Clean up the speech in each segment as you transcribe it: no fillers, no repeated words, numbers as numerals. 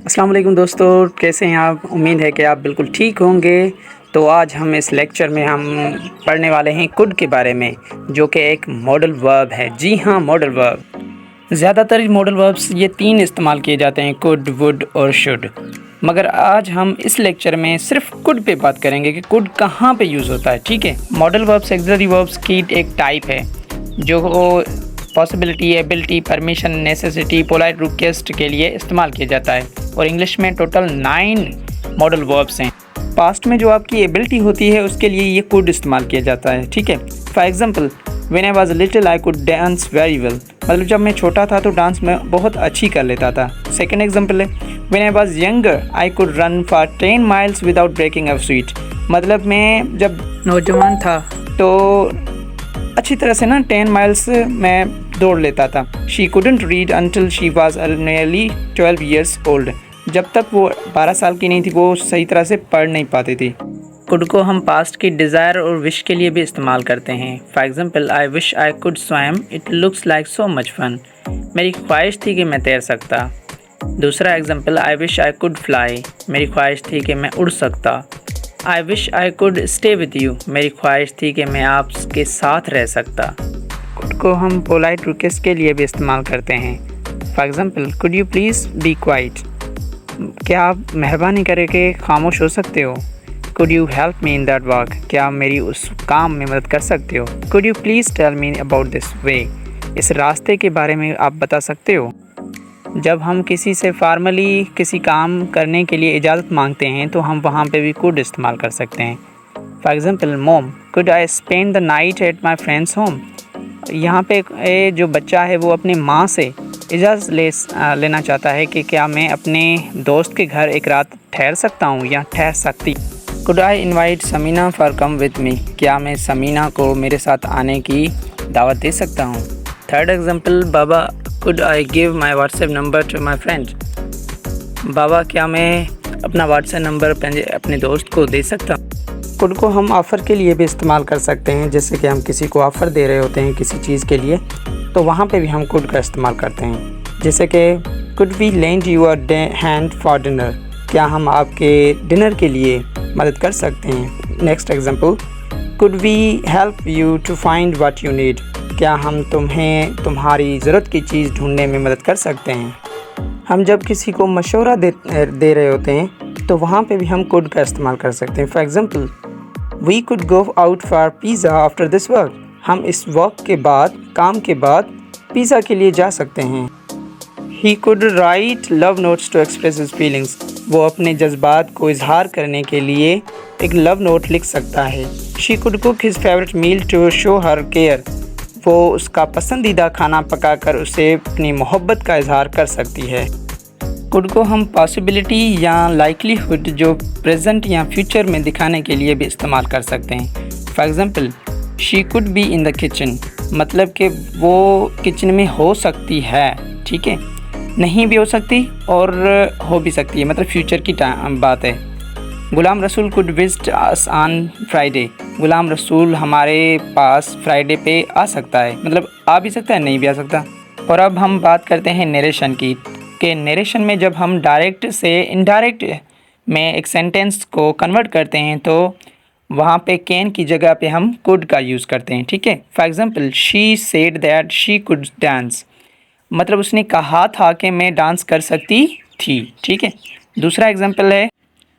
अस्सलाम वालेकुम दोस्तों, कैसे हैं आप? उम्मीद है कि आप बिल्कुल ठीक होंगे। तो आज हम इस लेक्चर में हम पढ़ने वाले हैं कुड के बारे में, जो कि एक मॉडल वर्ब है। जी हाँ, मॉडल वर्ब। ज़्यादातर मॉडल वर्ब्स ये 3 इस्तेमाल किए जाते हैं, कुड, वुड और शुड। मगर आज हम इस लेक्चर में सिर्फ कुड पे बात करेंगे कि कुड कहाँ पे यूज़ होता है। ठीक है, मॉडल वर्ब्स ऑक्सिलरी वर्ब्स की एक टाइप है जो possibility, ability, permission, necessity, polite request के लिए इस्तेमाल किया जाता है। और इंग्लिश में टोटल 9 मॉडल वर्ब्स हैं। पास्ट में जो आपकी एबिलिटी होती है उसके लिए ये कुड इस्तेमाल किया जाता है। ठीक है, for example when I was little I could dance very well, मतलब जब मैं छोटा था तो डांस में बहुत अच्छी कर लेता था। सेकंड एग्जांपल है when I was younger I could run for 10 miles without breaking a sweat, मतलब मैं जब नौजवान था तो अच्छी तरह से 10 माइल्स मैं दौड़ लेता था। She couldn't read until she was nearly 12 years old, जब तक वो 12 साल की नहीं थी वो सही तरह से पढ़ नहीं पाती थी। कुड को हम पास्ट की डिज़ायर और विश के लिए भी इस्तेमाल करते हैं। For example I wish I could swim, it looks like so much fun, मेरी ख्वाहिश थी कि मैं तैर सकता। दूसरा example I wish I could fly, मेरी ख्वाहिश थी कि मैं उड़ सकता। I wish I could stay with you, मेरी ख्वाहिश थी कि मैं आपके साथ रह सकता। कुड को हम पोलाइट रिक्वेस्ट के लिए भी इस्तेमाल करते हैं। For example could you please be quite, क्या आप मेहरबानी करके खामोश हो सकते हो। Could you help me in that work, क्या आप मेरी उस काम में मदद कर सकते हो। Could you please tell me about this way, इस रास्ते के बारे में आप बता सकते हो। जब हम किसी से फार्मली किसी काम करने के लिए इजाज़त मांगते हैं तो हम वहाँ पे भी कुड इस्तेमाल कर सकते हैं। For example mom could I spend the night at my friends home, यहाँ पे जो बच्चा है वो अपनी माँ से इजाज़त लेना चाहता है कि क्या मैं अपने दोस्त के घर एक रात ठहर सकता हूँ या ठहर सकती। Could I invite Samina for come with me, क्या मैं समीना को मेरे साथ आने की दावत दे सकता हूँ। थर्ड एग्जाम्पल बाबा could I give my WhatsApp number to my friend, बाबा क्या मैं अपना व्हाट्सएप नंबर अपने दोस्त को दे सकता हूँ। कुड को हम ऑफ़र के लिए भी इस्तेमाल कर सकते हैं, जैसे कि हम किसी को ऑफ़र दे रहे होते हैं किसी चीज़ के लिए, तो वहाँ पे भी हम कुड का इस्तेमाल करते हैं। जैसे कि could we lend you a hand for dinner, क्या हम आपके डिनर के लिए मदद कर सकते हैं। Next example could we help you to find what you need, क्या हम तुम्हें तुम्हारी ज़रूरत की चीज़ ढूंढने में मदद कर सकते हैं। हम जब किसी को मशवरा दे रहे होते हैं तो वहाँ पे भी हम कुड का इस्तेमाल कर सकते हैं। For example we could go out for pizza after this work, हम इस वर्क के बाद, काम के बाद पिज़्ज़ा के लिए जा सकते हैं। He could write love notes to express his feelings, वो अपने जज्बात को इजहार करने के लिए एक लव नोट लिख सकता है। She could cook his favourite meal to show her care, वो उसका पसंदीदा खाना पकाकर उसे अपनी मोहब्बत का इजहार कर सकती है। कुड को हम पॉसिबिलिटी या लाइकलीहुड जो प्रेजेंट या फ्यूचर में दिखाने के लिए भी इस्तेमाल कर सकते हैं। For example she could be in the kitchen, मतलब कि वो किचन में हो सकती है। ठीक है, नहीं भी हो सकती और हो भी सकती है, मतलब फ्यूचर की बात है। Ghulam Rasool could visit us on Friday, Ghulam Rasool हमारे पास फ्राइडे पे आ सकता है, मतलब आ भी सकता है नहीं भी आ सकता। और अब हम बात करते हैं नरेशन की, कि नरेशन में जब हम डायरेक्ट से इनडायरेक्ट में एक सेंटेंस को कन्वर्ट करते हैं तो वहाँ पे कैन की जगह पे हम कुड का यूज़ करते हैं। ठीक है, for example she said that she could dance, मतलब उसने कहा था कि मैं डांस कर सकती थी। ठीक है, दूसरा एग्जांपल है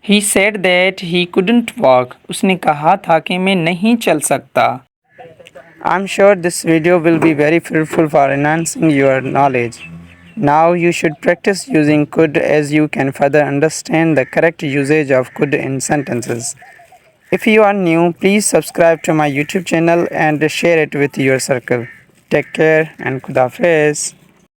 he said that he couldn't walk, उसने कहा था कि मैं नहीं चल सकता। I am sure this video will be very fruitful for enhancing your knowledge. Now you should practice using could as you can further understand the correct usage of could in sentences. If you are new, please subscribe to my YouTube channel and share it with your circle. Take care and Khuda Hafiz.